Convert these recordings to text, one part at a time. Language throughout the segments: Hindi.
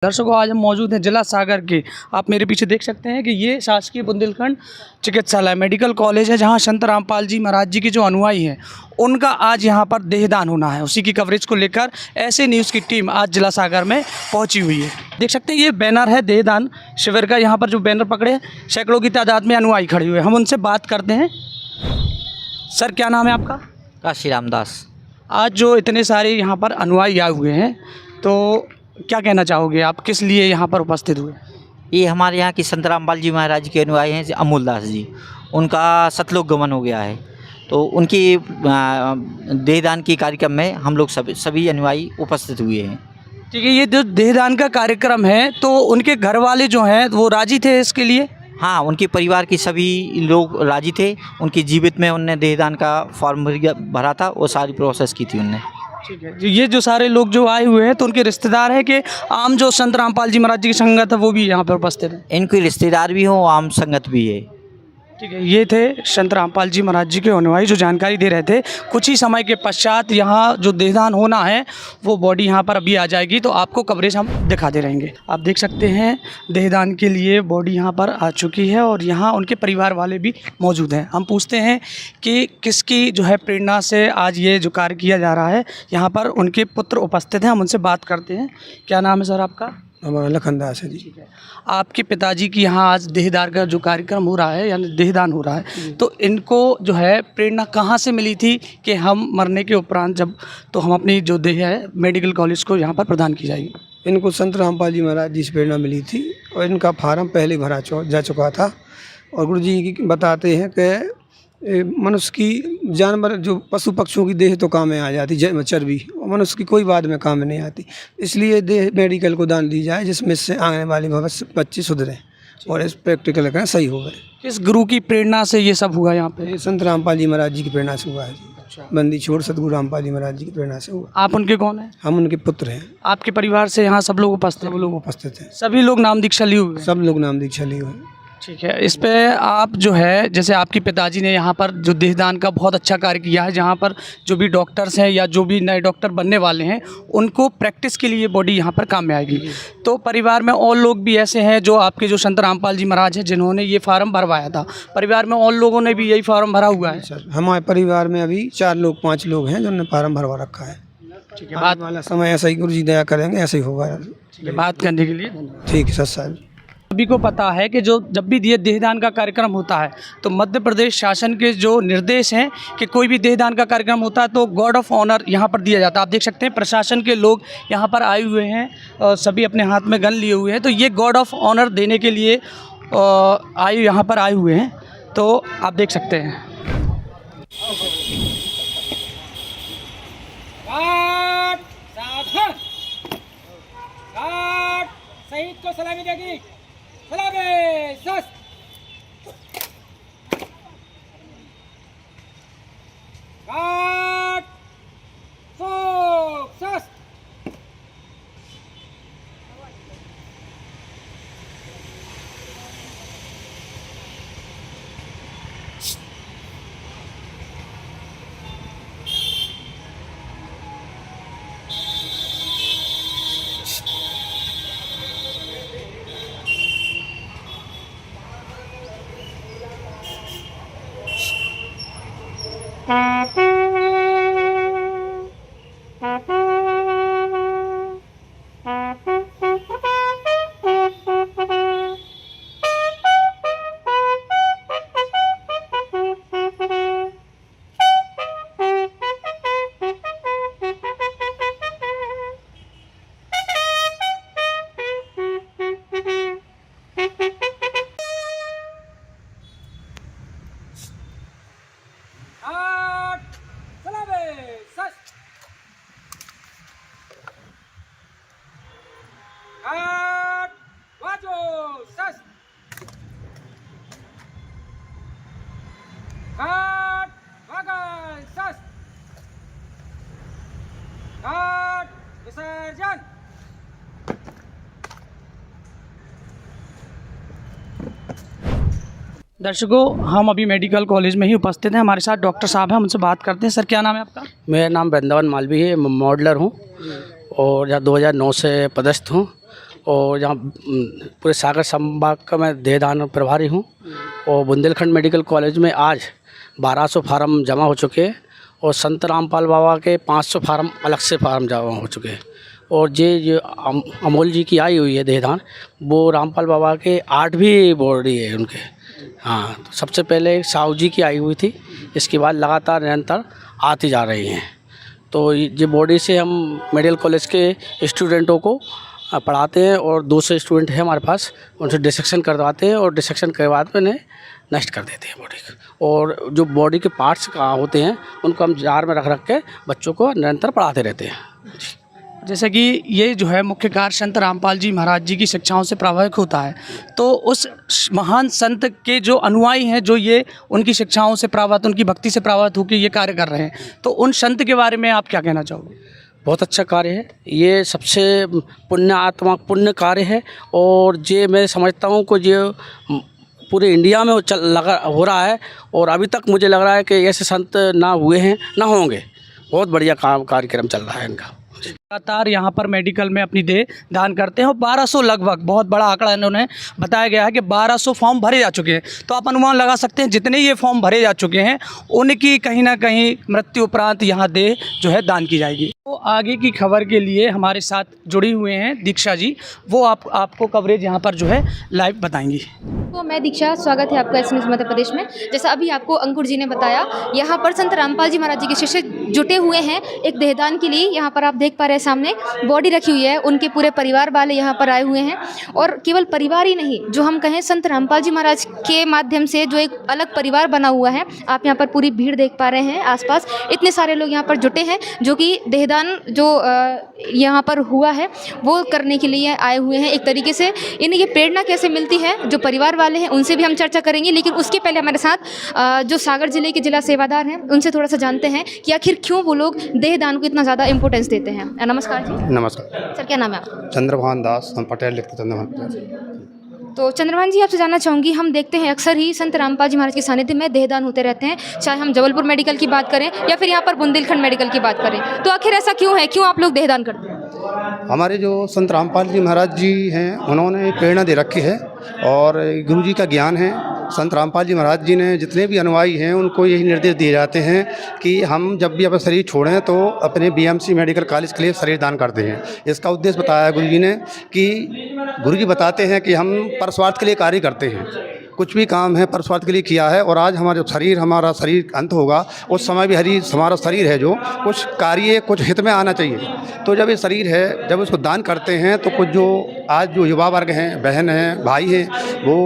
दर्शकों, आज हम मौजूद हैं जिला सागर के। आप मेरे पीछे देख सकते हैं कि ये शासकीय बुंदेलखंड चिकित्सालय मेडिकल कॉलेज है, जहां संत रामपाल जी महाराज जी के जो अनुयायी हैं उनका आज यहां पर देहदान होना है। उसी की कवरेज को लेकर ऐसे न्यूज़ की टीम आज जिला सागर में पहुंची हुई है। देख सकते हैं ये बैनर है देहदान शिविर का। यहाँ पर जो बैनर पकड़े सैकड़ों की तादाद में अनुयायी खड़े हुए हैं। हम उनसे बात करते हैं। सर, क्या नाम है आपका? काशी रामदास। आज जो इतने सारे यहाँ पर अनुयायी आए हुए हैं, तो क्या कहना चाहोगे आप, किस लिए यहाँ पर उपस्थित हुए? ये हमारे यहाँ की संत रामपाल जी महाराज के अनुयायी हैं अमूल दास जी। उनका सतलोक गमन हो गया है, तो उनकी देहदान की कार्यक्रम में हम लोग सभी अनुयायी उपस्थित हुए हैं। ठीक है, ये जो देहदान का कार्यक्रम है तो उनके घर वाले जो हैं वो राजी थे इसके लिए? हाँ, उनके परिवार के सभी लोग राजी थे। उनकी जीवित में उनने देहदान का फॉर्म भरा था, वो सारी प्रोसेस की थी उनने। ठीक है, ये जो सारे लोग जो आए हुए हैं तो उनके रिश्तेदार हैं कि आम जो संत रामपाल जी महाराज जी की संगत है वो भी यहाँ पर उपस्थित है? इनके रिश्तेदार भी हों, आम संगत भी है। ठीक है, ये थे संत रामपाल जी महाराज जी के अनुयायी जो जानकारी दे रहे थे। कुछ ही समय के पश्चात यहाँ जो देहदान होना है वो बॉडी यहाँ पर अभी आ जाएगी, तो आपको कवरेज हम दिखाते रहेंगे। आप देख सकते हैं देहदान के लिए बॉडी यहाँ पर आ चुकी है और यहाँ उनके परिवार वाले भी मौजूद हैं। हम पूछते हैं कि किसकी जो है प्रेरणा से आज ये जो कार्य किया जा रहा है। यहाँ पर उनके पुत्र उपस्थित हैं, हम उनसे बात करते हैं। क्या नाम है सर आपका? हमारा लखन दास है जी। ठीक है, आपके पिताजी की यहाँ आज देहदान का जो कार्यक्रम हो रहा है यानी देहदान हो रहा है, तो इनको जो है प्रेरणा कहाँ से मिली थी कि हम मरने के उपरांत जब तो हम अपनी जो देह है मेडिकल कॉलेज को यहाँ पर प्रदान की जाएगी? इनको संत रामपाल जी महाराज जी से प्रेरणा मिली थी और इनका फार्म पहले भरा जा चुका था। और गुरु जी बताते हैं कि मनुष्य की जानवर जो पशु पक्षियों की देह तो काम में आ जाती चर्बी, और मनुष्य की कोई बाद में काम में नहीं आती। इसलिए देह मेडिकल को दान दी जाए, जिसमें से आने वाले भविष्य बच्चे सुधरें और इस प्रैक्टिकल करें, सही हो गए। किस गुरु की प्रेरणा से ये सब हुआ यहाँ पे? ये संत रामपाल जी महाराज जी की प्रेरणा से हुआ है जी। अच्छा, बंदी छोड़ सतगुरु रामपाल जी महाराज जी की प्रेरणा से हुआ। आप उनके कौन हैं? हम उनके पुत्र हैं। आपके परिवार से यहाँ सब लोग उपस्थित? सब लोग उपस्थित हैं। सभी लोग नाम दीक्षा लिए हुए हैं? सब लोग नाम दीक्षा लिए हुए हैं। ठीक है, इस पे आप जो है जैसे आपके पिताजी ने यहाँ पर जो देहदान का बहुत अच्छा कार्य किया है, जहाँ पर जो भी डॉक्टर्स हैं या जो भी नए डॉक्टर बनने वाले हैं उनको प्रैक्टिस के लिए बॉडी यहाँ पर काम में आएगी। तो परिवार में और लोग भी ऐसे हैं जो आपके जो संत रामपाल जी महाराज हैं जिन्होंने ये फार्म भरवाया था, परिवार में और लोगों ने भी यही फार्म भरा हुआ है? सर, हमारे परिवार में अभी 4 लोग 5 लोग हैं जिन्होंने फार्म भरवा रखा है। ठीक है, बात वाला समय ऐसा ही गुरु जी दया करेंगे, ऐसे ही होगा। ठीक है, बात करने के लिए धन्यवाद। ठीक है सर साहब। सभी को पता है कि जो जब भी ये देहदान का कार्यक्रम होता है तो मध्य प्रदेश शासन के जो निर्देश हैं कि कोई भी देहदान का कार्यक्रम होता है तो गॉड ऑफ ऑनर यहाँ पर दिया जाता है। आप देख सकते हैं प्रशासन के लोग यहाँ पर आए हुए हैं और सभी अपने हाथ में गन लिए हुए हैं, तो ये गॉड ऑफ ऑनर देने के लिए यहाँ पर आए हुए हैं, तो आप देख सकते हैं। शहीद को सलामी देगी। सलामी सस। काट सोक सस। विसर्जन। दर्शकों, हम अभी मेडिकल कॉलेज में ही उपस्थित हैं। हमारे साथ डॉक्टर साहब हैं, हम उनसे बात करते हैं। सर, क्या नाम है आपका? मेरा नाम वृंदावन मालवी है, मॉडलर हूँ और 2009 से पदस्थ हूँ और यहाँ पूरे सागर संभाग का मैं देहदान प्रभारी हूँ। और बुंदेलखंड मेडिकल कॉलेज में आज 1200 फार्म जमा हो चुके हैं और संत रामपाल बाबा के 500 फार्म अलग से फार्म जमा हो चुके हैं। और ये अमोल जी की आई हुई है देहदान, वो रामपाल बाबा के 8वीं बॉडी है उनके। हाँ, तो सबसे पहले साहू जी की आई हुई थी, इसके बाद लगातार निरंतर आती जा रही हैं। तो ये बॉडी से हम मेडिकल कॉलेज के स्टूडेंटों को पढ़ाते हैं और 200 स्टूडेंट हैं हमारे पास, उनसे डिसेक्शन करवाते हैं और डिसेक्शन के बाद में नष्ट कर देते हैं बॉडी को। और जो बॉडी के पार्ट्स कहाँ होते हैं उनको हम जार में रख के बच्चों को निरंतर पढ़ाते रहते हैं। जैसे कि ये जो है मुख्य कार्य संत रामपाल जी महाराज जी की शिक्षाओं से प्रभावित होता है, तो उस महान संत के जो अनुयायी हैं, जो ये उनकी शिक्षाओं से प्रभावित, उनकी भक्ति से प्रभावित होकर ये कार्य कर रहे हैं, तो उन संत के बारे में आप क्या कहना चाहोगे? बहुत अच्छा कार्य है, ये सबसे पुण्य कार्य है। और ये मैं समझता हूँ कि ये पूरे इंडिया में हो रहा है और अभी तक मुझे लग रहा है कि ऐसे संत ना हुए हैं ना होंगे। बहुत बढ़िया कार्यक्रम चल रहा है इनका। लगातार यहाँ पर मेडिकल में अपनी देह दान करते हैं और 1200 लगभग, बहुत बड़ा आंकड़ा इन्होंने बताया गया है कि 1200 फॉर्म भरे जा चुके हैं। तो आप अनुमान लगा सकते हैं जितने ये फॉर्म भरे जा चुके हैं उनकी कहीं ना कहीं मृत्यु उपरांत यहाँ देह जो है दान की जाएगी। तो आगे की खबर के लिए हमारे साथ जुड़ी हुए हैं दीक्षा जी, वो आपको कवरेज यहाँ पर जो है लाइव बताएंगी। तो मैं दीक्षा, स्वागत है आपका एस न्यूज़ मध्य प्रदेश में। जैसा अभी आपको अंकुर जी ने बताया, यहाँ पर संत रामपाल जी महाराज जी के शिष्य जुटे हुए हैं एक देहदान के लिए। यहाँ पर आप देख पा रहे हैं सामने बॉडी रखी हुई है, उनके पूरे परिवार वाले यहाँ पर आए हुए हैं। और केवल परिवार ही नहीं, जो हम कहें संत रामपाल जी महाराज के माध्यम से जो एक अलग परिवार बना हुआ है, आप यहाँ पर पूरी भीड़ देख पा रहे हैं। आसपास इतने सारे लोग यहाँ पर जुटे हैं जो कि देहदान जो यहाँ पर हुआ है वो करने के लिए आए हुए हैं। एक तरीके से इन्हें ये प्रेरणा कैसे मिलती है, जो परिवार वाले हैं उनसे भी हम चर्चा करेंगे। लेकिन उसके पहले हमारे साथ जो सागर जिले के जिला सेवादार हैं उनसे थोड़ा सा जानते हैं कि आखिर क्यों वो लोग देहदान को इतना ज़्यादा इंपॉर्टेंस देते हैं। नमस्कार जी। नमस्कार सर, क्या नाम है आपका? चंद्रभान दास, हम पटेल लिखते चंद्रभान पटेल। तो चंद्रभान जी, आपसे जानना चाहूँगी, हम देखते हैं अक्सर ही संत रामपाल जी महाराज के सानिध्य में देहदान होते रहते हैं, चाहे हम जबलपुर मेडिकल की बात करें या फिर यहाँ पर बुंदेलखंड मेडिकल की बात करें। तो आखिर ऐसा क्यों है, क्यों आप लोग देहदान करते हैं? हमारे जो संत रामपाल जी महाराज जी हैं उन्होंने प्रेरणा दे रखी है और गुरु जी का ज्ञान है। संत रामपाल जी महाराज जी ने जितने भी अनुयायी हैं उनको यही निर्देश दिए जाते हैं कि हम जब भी अपना शरीर छोड़ें तो अपने बीएमसी मेडिकल कॉलेज के लिए शरीर दान करते हैं। इसका उद्देश्य बताया गुरु जी ने कि गुरु जी बताते हैं कि हम परस्वार्थ के लिए कार्य करते हैं, कुछ भी काम है परस्वार्थ के लिए किया है। और आज हमारा शरीर अंत होगा, उस समय भी हमारा शरीर है जो कुछ कार्य कुछ हित में आना चाहिए। तो जब ये शरीर है, जब उसको दान करते हैं तो कुछ जो आज जो युवा वर्ग हैं, बहन हैं, भाई हैं, वो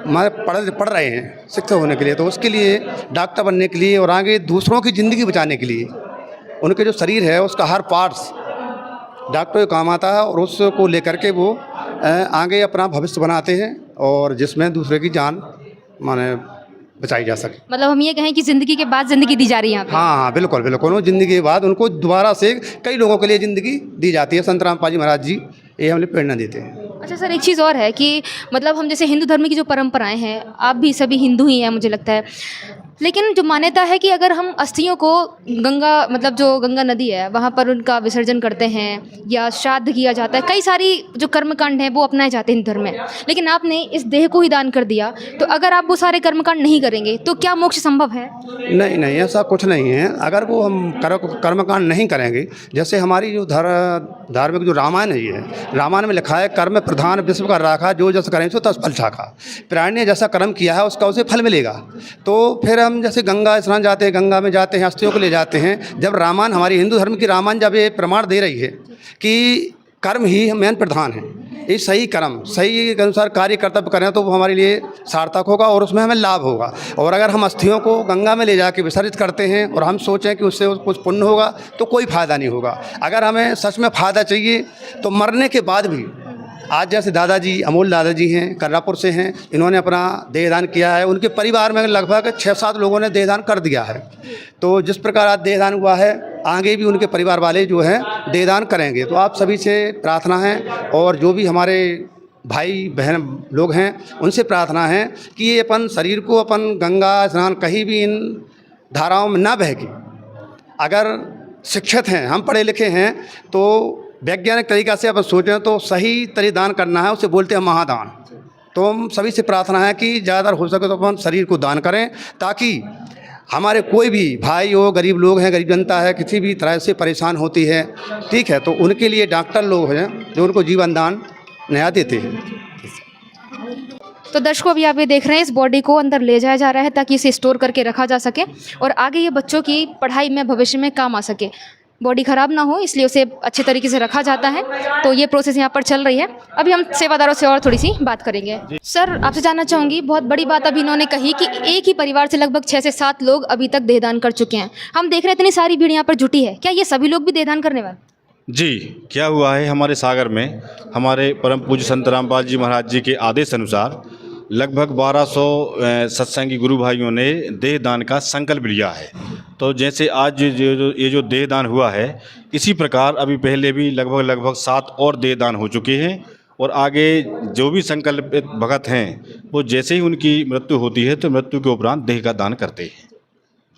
हमारे पढ़ रहे हैं शिक्षक होने के लिए, तो उसके लिए डॉक्टर बनने के लिए और आगे दूसरों की ज़िंदगी बचाने के लिए उनके जो शरीर है उसका हर पार्ट्स डॉक्टर को काम आता है और उसको लेकर के वो आगे अपना भविष्य बनाते हैं और जिसमें दूसरे की जान माने बचाई जा सके। मतलब हम ये कहें कि ज़िंदगी के बाद ज़िंदगी दी जा रही है यहाँ पे। हाँ, बिल्कुल बिल्कुल। वो ज़िंदगी के बाद उनको दोबारा से कई लोगों के लिए ज़िंदगी दी जाती है। संत रामपाल जी महाराज जी ये हमें प्रेरणा देते हैं। अच्छा सर, एक चीज़ और है कि मतलब हम जैसे हिंदू धर्म की जो परंपराएं हैं, आप भी सभी हिंदू ही हैं मुझे लगता है, लेकिन जो मान्यता है कि अगर हम अस्थियों को गंगा, मतलब जो गंगा नदी है वहाँ पर उनका विसर्जन करते हैं या श्राद्ध किया जाता है, कई सारी जो कर्मकांड हैं वो अपनाए जाते हैं हिंदू धर्म में, लेकिन आपने इस देह को ही दान कर दिया। तो अगर आप वो सारे कर्मकांड नहीं करेंगे तो क्या मोक्ष संभव है? नहीं नहीं, ऐसा कुछ नहीं है। अगर वो हम कर्मकांड नहीं करेंगे, जैसे हमारी जो धार्मिक जो रामायण है, ये रामायण में लिखा है कर्म प्रधान विश्व का राखा, जो जस करें सो तस फल चाखा। प्राणी ने जैसा कर्म किया है उसका उसे फल मिलेगा। तो फिर हम जैसे गंगा स्नान जाते हैं, गंगा में जाते हैं, अस्थियों को ले जाते हैं। जब रामायण, हमारी हिंदू धर्म की रामायण जब ये प्रमाण दे रही है कि कर्म ही मेन प्रधान है, ये सही कर्म सही के अनुसार कार्य कर्तव्य करें तो वो हमारे लिए सार्थक होगा और उसमें हमें लाभ होगा। और अगर हम अस्थियों को गंगा में ले जाके विसर्जित करते हैं और हम सोचें कि उससे कुछ पुण्य होगा तो कोई फ़ायदा नहीं होगा। अगर हमें सच में फ़ायदा चाहिए तो मरने के बाद भी, आज जैसे दादाजी, अमोल दादाजी हैं, कर्रापुर से हैं, इन्होंने अपना देहदान किया है। उनके परिवार में लगभग 6-7 लोगों ने देहदान कर दिया है। तो जिस प्रकार आज देहदान हुआ है, आगे भी उनके परिवार वाले जो हैं देहदान करेंगे। तो आप सभी से प्रार्थना है और जो भी हमारे भाई बहन लोग हैं उनसे प्रार्थना है कि ये अपन शरीर को अपन गंगा स्नान कहीं भी इन धाराओं में ना बह के, अगर शिक्षित हैं, हम पढ़े लिखे हैं, तो वैज्ञानिक तरीक़ा से अपन सोचें तो सही तरह दान करना है, उसे बोलते हैं महादान। तो हम सभी से प्रार्थना है कि ज़्यादा हो सके तो अपन शरीर को दान करें, ताकि हमारे कोई भी भाई हो, गरीब लोग हैं, गरीब जनता है, किसी भी तरह से परेशान होती है, ठीक है, तो उनके लिए डॉक्टर लोग हैं जो उनको जीवन दान नया देते हैं। तो दर्शकों, अभी आप ये देख रहे हैं, इस बॉडी को अंदर ले जाया जा रहा है ताकि इसे स्टोर करके रखा जा सके और आगे ये बच्चों की पढ़ाई में भविष्य में काम आ सके। बॉडी ख़राब ना हो इसलिए उसे अच्छे तरीके से रखा जाता है। तो ये प्रोसेस यहाँ पर चल रही है। अभी हम सेवादारों से और थोड़ी सी बात करेंगे। सर, आपसे जानना चाहूँगी, बहुत बड़ी बात अभी इन्होंने कही कि एक ही परिवार से लगभग 6 से 7 लोग अभी तक देहदान कर चुके हैं। हम देख रहे हैं इतनी सारी भीड़ यहाँ पर जुटी है, क्या ये सभी लोग भी देहदान करने वाले? जी, क्या हुआ है, हमारे सागर में हमारे परम पूज्य संत रामपाल जी महाराज जी के आदेश अनुसार लगभग 1200 सत्संगी गुरु भाइयों ने देह दान का संकल्प लिया है। तो जैसे आज ये जो देह दान हुआ है, इसी प्रकार अभी पहले भी लगभग 7 और देह दान हो चुके हैं और आगे जो भी संकल्पित भगत हैं वो जैसे ही उनकी मृत्यु होती है तो मृत्यु के उपरांत देह का दान करते हैं।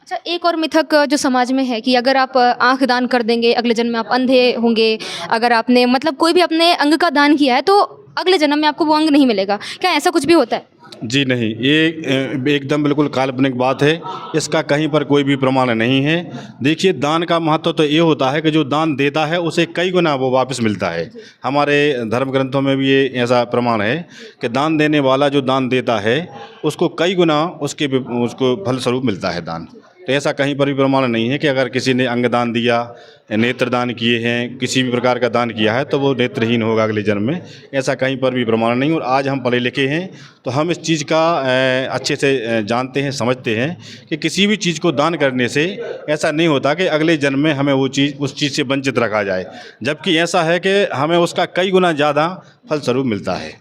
अच्छा, एक और मिथक जो समाज में है कि अगर आप आंख दान कर देंगे अगले जन्म में आप अंधे होंगे, अगर आपने मतलब कोई भी अपने अंग का दान किया है तो अगले जन्म में आपको वो अंग नहीं मिलेगा, क्या ऐसा कुछ भी होता है? जी नहीं, ये एकदम बिल्कुल काल्पनिक बात है, इसका कहीं पर कोई भी प्रमाण नहीं है। देखिए, दान का महत्व तो ये होता है कि जो दान देता है उसे कई गुना वो वापस मिलता है। हमारे धर्म ग्रंथों में भी ये ऐसा प्रमाण है कि दान देने वाला जो दान देता है उसको कई गुना उसको फलस्वरूप मिलता है दान। तो ऐसा कहीं पर भी प्रमाण नहीं है कि अगर किसी ने अंग दान दिया, नेत्र दान किए हैं, किसी भी प्रकार का दान किया है तो वो नेत्रहीन होगा अगले जन्म में, ऐसा कहीं पर भी प्रमाण नहीं। और आज हम पढ़े लिखे हैं तो हम इस चीज़ का अच्छे से जानते हैं, समझते हैं कि किसी भी चीज़ को दान करने से ऐसा नहीं होता कि अगले जन्म में हमें वो चीज़ उस चीज़ से वंचित रखा जाए, जबकि ऐसा है कि हमें उसका कई गुना ज़्यादा फलस्वरूप मिलता है।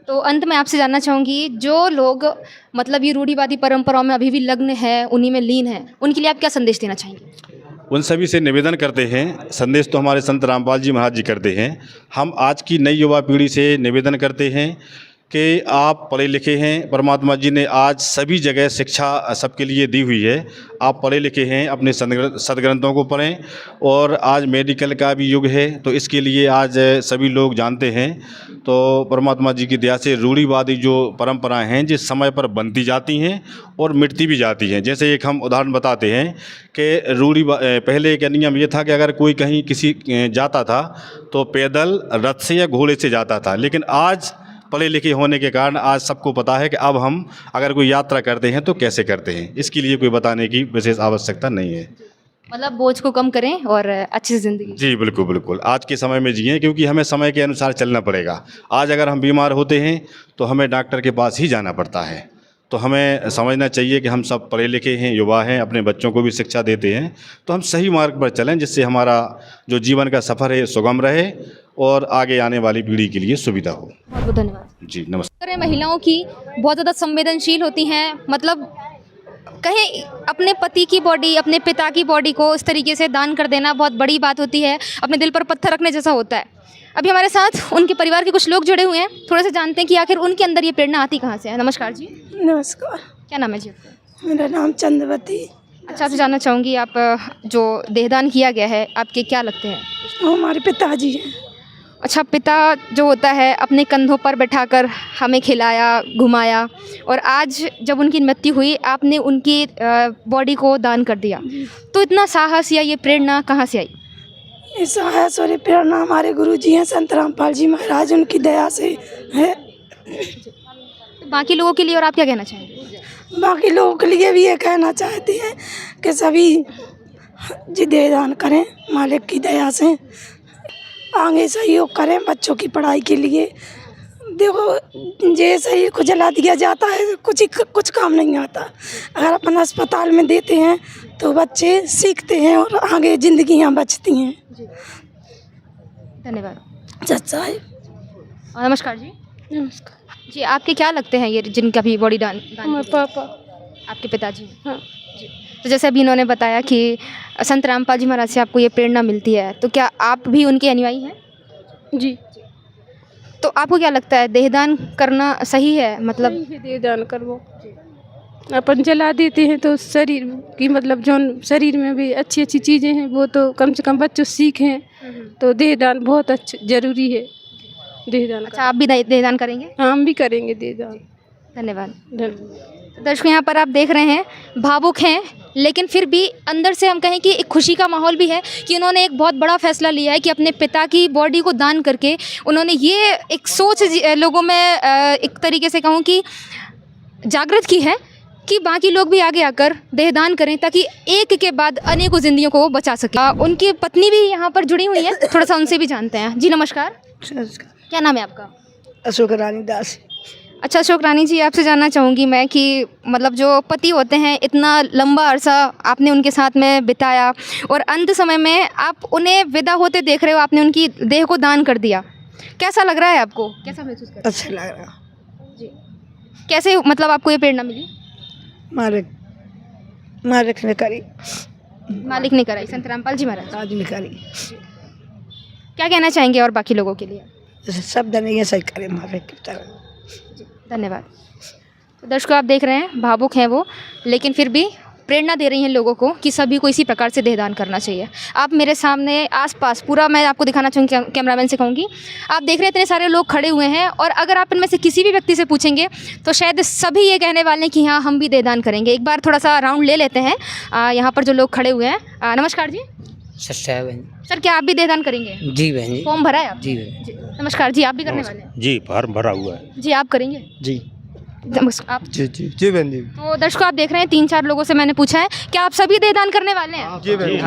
तो अंत में आपसे जानना चाहूँगी, जो लोग मतलब ये रूढ़िवादी परंपराओं में अभी भी लग्न है, उन्हीं में लीन है, उनके लिए आप क्या संदेश देना चाहेंगे? उन सभी से निवेदन करते हैं, संदेश तो हमारे संत रामपाल जी महाराज जी करते हैं, हम आज की नई युवा पीढ़ी से निवेदन करते हैं कि आप पढ़े लिखे हैं, परमात्मा जी ने आज सभी जगह शिक्षा सबके लिए दी हुई है। आप पढ़े लिखे हैं, अपने सदग्रंथों को पढ़ें और आज मेडिकल का भी युग है तो इसके लिए आज सभी लोग जानते हैं। तो परमात्मा जी की दया से रूढ़िवादी जो परंपराएं हैं जिस समय पर बनती जाती हैं और मिटती भी जाती हैं। जैसे एक हम उदाहरण बताते हैं कि पहले एक नियम ये था कि अगर कोई कहीं किसी जाता था तो पैदल, रथ से या घोड़े से जाता था, लेकिन आज पढ़े लिखे होने के कारण आज सबको पता है कि अब हम अगर कोई यात्रा करते हैं तो कैसे करते हैं। इसके लिए कोई बताने की विशेष आवश्यकता नहीं है। मतलब बोझ को कम करें और अच्छी ज़िंदगी। जी बिल्कुल बिल्कुल, आज के समय में जिएं, क्योंकि हमें समय के अनुसार चलना पड़ेगा। आज अगर हम बीमार होते हैं तो हमें डॉक्टर के पास ही जाना पड़ता है। तो हमें समझना चाहिए कि हम सब पढ़े लिखे हैं, युवा हैं, अपने बच्चों को भी शिक्षा देते हैं, तो हम सही मार्ग पर चलें जिससे हमारा जो जीवन का सफ़र है सुगम रहे और आगे आने वाली पीढ़ी के लिए सुविधा हो। बहुत बहुत धन्यवाद जी नमस्कार। महिलाओं की बहुत ज़्यादा संवेदनशील होती हैं, मतलब कहें अपने पति की बॉडी, अपने पिता की बॉडी को इस तरीके से दान कर देना बहुत बड़ी बात होती है, अपने दिल पर पत्थर रखने जैसा होता है। अभी हमारे साथ उनके परिवार के कुछ लोग जुड़े हुए हैं, थोड़े से जानते हैं कि आखिर उनके अंदर ये प्रेरणा आती कहाँ से है। नमस्कार जी। नमस्कार, क्या नाम है जी आपका? मेरा नाम चंद्रवती। अच्छा, आपसे जानना चाहूँगी, आप जो देहदान किया गया है आपके क्या लगते हैं? वो हमारे पिताजी हैं। अच्छा, पिता जो होता है अपने कंधों पर बैठाकर हमें खिलाया, घुमाया, और आज जब उनकी मृत्यु हुई आपने उनकी बॉडी को दान कर दिया, तो इतना साहस या ये प्रेरणा कहाँ से आई? ये साहस और ये प्रेरणा हमारे गुरुजी हैं संत रामपाल जी महाराज, उनकी दया से है। तो बाकी लोगों के लिए और आप क्या कहना चाहेंगे? बाकी लोगों के लिए भी ये कहना चाहते हैं कि सभी जी देहदान करें, मालिक की दया से आगे सहयोग करें बच्चों की पढ़ाई के लिए। देखो, ये शरीर को जला दिया जाता है, कुछ काम नहीं आता। अगर अपन अस्पताल में देते हैं तो बच्चे सीखते हैं और आगे ज़िंदगियाँ बचती हैं। धन्यवाद। सच्चा है। नमस्कार जी। नमस्कार जी, आपके क्या लगते हैं ये जिनका भी बॉडी दान पापा? आपके पिताजी? हाँ जी। तो जैसे अभी इन्होंने बताया कि संत रामपाल जी महाराज से आपको ये प्रेरणा मिलती है, तो क्या आप भी उनके अनुयायी हैं? जी। तो आपको क्या लगता है देहदान करना सही है? मतलब देहदान करवो। अपन जला देते हैं तो शरीर की मतलब जो शरीर में भी अच्छी अच्छी चीज़ें हैं वो तो कम से कम बच्चों सीखें, तो देहदान बहुत अच्छा ज़रूरी है। देहदान अच्छा, आप भी देहदान करेंगे? हाँ, हम भी करेंगे देहदान। धन्यवाद। धन्यवाद। दर्शकों, यहाँ पर आप देख रहे हैं भावुक हैं, लेकिन फिर भी अंदर से हम कहें कि एक खुशी का माहौल भी है कि उन्होंने एक बहुत बड़ा फैसला लिया है कि अपने पिता की बॉडी को दान करके उन्होंने ये एक सोच लोगों में एक तरीके से कहूँ कि जागृत की है कि बाकी लोग भी आगे आकर देहदान करें ताकि एक के बाद अनेकों जिंदगियों को वो बचा सके। उनकी पत्नी भी यहाँ पर जुड़ी हुई है, थोड़ा सा उनसे भी जानते हैं। जी नमस्कार, क्या नाम है आपका? अशोक रानी दास। अच्छा अशोक रानी जी, आपसे जानना चाहूँगी मैं कि मतलब जो पति होते हैं, इतना लंबा अरसा आपने उनके साथ में बिताया और अंत समय में आप उन्हें विदा होते देख रहे हो, आपने उनकी देह को दान कर दिया, कैसा लग रहा है आपको? कैसा महसूस कर रहे अच्छा लग रहा। जी, कैसे मतलब आपको ये प्रेरणा मिली? मालिक ने करी, मालिक ने कराई, संत रामपाल जी महाराज। आज ने करी। क्या कहना चाहेंगे और बाकी लोगों के लिए? शब्द नहीं है, सही करे मालिक की तरह। धन्यवाद। तो दर्शकों, आप देख रहे हैं भावुक हैं वो, लेकिन फिर भी प्रेरणा दे रही हैं लोगों को कि सभी को इसी प्रकार से देहदान करना चाहिए। आप मेरे सामने आसपास पूरा मैं आपको दिखाना चाहूँगी, कैमरामैन से कहूँगी, आप देख रहे हैं इतने सारे लोग खड़े हुए हैं और अगर आप इनमें से किसी भी व्यक्ति से पूछेंगे तो शायद सभी ये कहने वाले हैं कि हाँ, हम भी देहदान करेंगे। एक बार थोड़ा सा राउंड ले लेते हैं। यहाँ पर जो लोग खड़े हुए हैं, नमस्कार जी। सर, क्या आप भी देहदान करेंगे? जी बहन जी। फॉर्म भरा है आप? जी बहन जी। नमस्कार जी, आप भी करने वाले हैं? जी, फॉर्म भरा हुआ है। जी, आप करेंगे? जी। आप? जी जी जी बहन जी। तो दर्शकों, आप देख रहे हैं 3-4 लोगों से मैंने पूछा है क्या आप सभी देहदान करने वाले हैं? जी बहन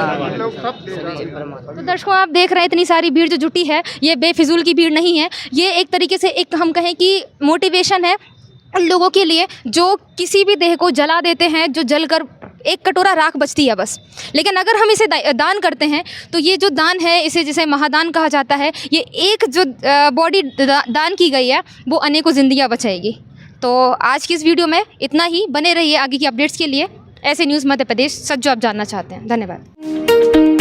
तो दर्शकों, आप देख रहे हैं इतनी सारी भीड़ जो जुटी है, ये बेफिजूल की भीड़ नहीं है, ये एक तरीके से एक हम कहें कि मोटिवेशन है उन लोगों के लिए जो किसी भी देह को जला देते हैं, जो जलकर एक कटोरा राख बचती है बस। लेकिन अगर हम इसे दान करते हैं तो ये जो दान है, इसे जिसे महादान कहा जाता है, ये एक जो बॉडी दान की गई है वो अनेकों जिंदगियां बचाएगी। तो आज की इस वीडियो में इतना ही। बने रहिए आगे की अपडेट्स के लिए। ऐसे न्यूज़ मध्य प्रदेश, सच जो आप जानना चाहते हैं। धन्यवाद।